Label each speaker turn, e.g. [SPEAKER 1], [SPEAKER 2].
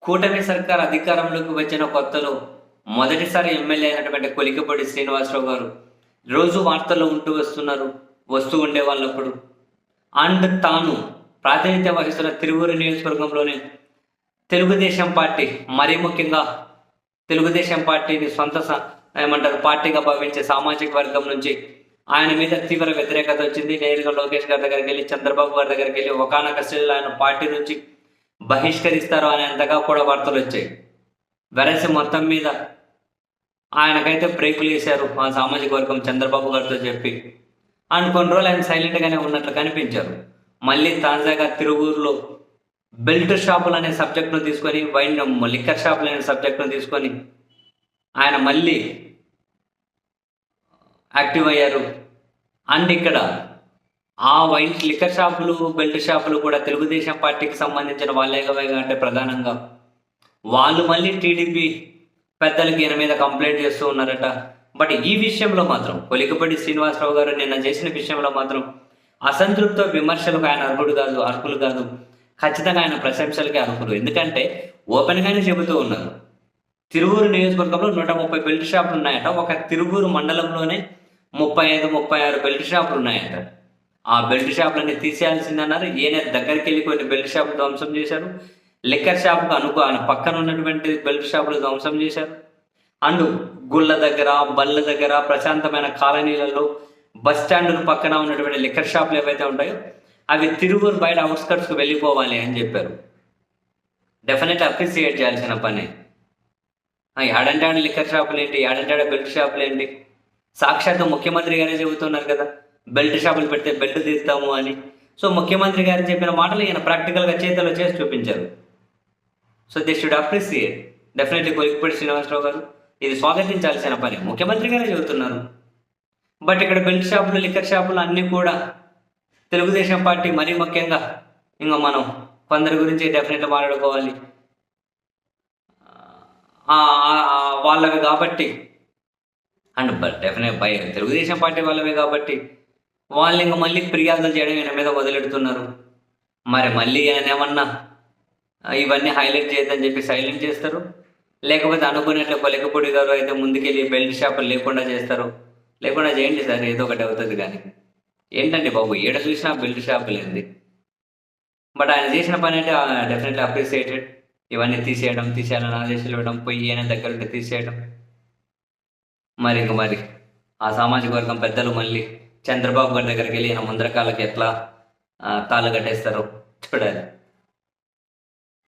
[SPEAKER 1] కూటమి సర్కార్ అధికారంలోకి వచ్చిన కొత్తలో మొదటిసారి ఎమ్మెల్యే అయినటువంటి కొలికపూడి శ్రీనివాసరావు గారు రోజు వార్తల్లో వస్తూ ఉండేవాళ్ళప్పుడు. అండ్ తాను ప్రాతినిధ్యం వహిస్తున్న తిరువూరు నియోజకవర్గంలోనే తెలుగుదేశం పార్టీ, మరీ ముఖ్యంగా తెలుగుదేశం పార్టీని పార్టీగా భావించే సామాజిక వర్గం నుంచి ఆయన మీద తీవ్ర వ్యతిరేకత వచ్చింది. నేరుగా లోకేష్ గారి దగ్గరికి వెళ్ళి, చంద్రబాబు గారి దగ్గరికి వెళ్ళి ఒకానొక స్టేజ్లో ఆయన పార్టీ నుంచి బహిష్కరిస్తారు అనేంతగా కూడా వార్తలు వచ్చాయి. వెరసి మొత్తం మీద ఆయనకైతే బ్రేకులు వేశారు ఆ సామాజిక వర్గం చంద్రబాబు గారితో చెప్పి. అండ్ కొన్ని రోజులు ఆయన సైలెంట్గానే ఉన్నట్లు కనిపించారు. మళ్ళీ తాజాగా తిరువూరులో బెల్ట్ షాపులు అనే సబ్జెక్ట్ను తీసుకొని, లిక్కర్ షాపులు అనే సబ్జెక్ట్ను తీసుకొని ఆయన మళ్ళీ యాక్టివ్ అయ్యారు. అండ్ ఇక్కడ ఆ లిక్కర్ షాపులు, బెల్ట్ షాపులు కూడా తెలుగుదేశం పార్టీకి సంబంధించిన వాళ్ళే అంటే ప్రధానంగా వాళ్ళు మళ్ళీ టీడీపీ పెద్దలకి ఈయన మీద కంప్లైంట్ చేస్తూ ఉన్నారట. బట్ ఈ విషయంలో మాత్రం కొలికపూడి శ్రీనివాసరావు గారు నిన్న చేసిన విషయంలో మాత్రం అసంతృప్త విమర్శలకు ఆయన అర్హులు కాదు, ఖచ్చితంగా ఆయన ప్రశంసలకే అర్హులు. ఎందుకంటే ఓపెన్గానే చెబుతూ ఉన్నారు, తిరువూరు నియోజకవర్గంలో 130 బెల్ట్ షాపులు ఉన్నాయట. ఒక తిరువూరు మండలంలోనే 35-36 బెల్ట్ షాపులు ఉన్నాయట. ఆ బెల్ట్ షాపులన్నీ తీసేయాల్సిందన్నారు. ఈయన దగ్గరికి వెళ్ళి కొన్ని బెల్ట్ షాపులు ధ్వంసం చేశారు. లిక్కర్ షాపుకు పక్కన ఉన్నటువంటి బెల్ట్ షాపులు ధ్వంసం చేశారు. అండ్ గుళ్ళ దగ్గర, బళ్ళ దగ్గర, ప్రశాంతమైన కాలనీలలో, బస్ స్టాండ్ల పక్కన ఉన్నటువంటి లిక్కర్ షాపులు ఏవైతే ఉంటాయో అవి తిరువూరు బయట అవుట్స్కట్స్కి వెళ్ళిపోవాలి అని చెప్పారు. డెఫినెట్ అప్రిసియేట్ చేయాల్సిన పని. ఏడంటాడు లిక్కర్ షాపులు ఏంటి, ఏడంటాడు బెల్ట్ షాపులు ఏంటి? సాక్షాత్తు ముఖ్యమంత్రి గారే చెబుతున్నారు కదా, బెల్ట్ షాపులు పెడితే బెల్ట్ తీస్తాము అని. సో ముఖ్యమంత్రి గారు చెప్పిన మాటలు ఈయన ప్రాక్టికల్గా చేతిలో చేసి చూపించారు. So they should appreciate definitely Kolikapudi Srinivasarao గారు. ఇది స్వాగతించాల్సిన పని. ముఖ్యమంత్రి గారే చెబుతున్నారు. బట్ ఇక్కడ బెల్ట్ షాపులు, లిక్కర్ షాపులు అన్నీ కూడా తెలుగుదేశం పార్టీ, మరీ ముఖ్యంగా ఇంకా మనం కొందరి గురించి డెఫినెట్గా మాట్లాడుకోవాలి, వాళ్ళవి కాబట్టి. అండ్ డెఫినెట్ తెలుగుదేశం పార్టీ వాళ్ళవే కాబట్టి వాళ్ళు ఇంకా మళ్ళీ ఫిర్యాదులు చేయడం ఈయన మీద మొదలెడుతున్నారు. మరి మళ్ళీ ఆయన ఏమన్నా ఇవన్నీ హైలైట్ చేయొద్దని చెప్పి సైలెంట్ చేస్తారు, లేకపోతే అనుకున్నట్లు కొలికపూడి గారు అయితే ముందుకెళ్ళి బెల్ట్ షాపులు లేకుండా చేస్తారు. లేకుండా చేయండి సార్, ఏదో ఒకటి అవుతుంది. కానీ ఏంటండి బాబు, ఏడ చూసినా బెల్ట్ షాపులు ఏంది? బట్ ఆయన చేసిన పని అంటే డెఫినెట్లీ అప్రిసియేటెడ్. ఇవన్నీ తీసేయాలని ఆదేశాలు ఇవ్వడం, పోయి ఈయన దగ్గర ఉంటే తీసేయడం. మరి ఆ సామాజిక వర్గం పెద్దలు మళ్ళీ చంద్రబాబు గారి దగ్గరికి వెళ్ళి ఈయన ముందర కాళ్ళకి ఎట్లా తాళ్ళు కట్టేస్తారో చూడాలి.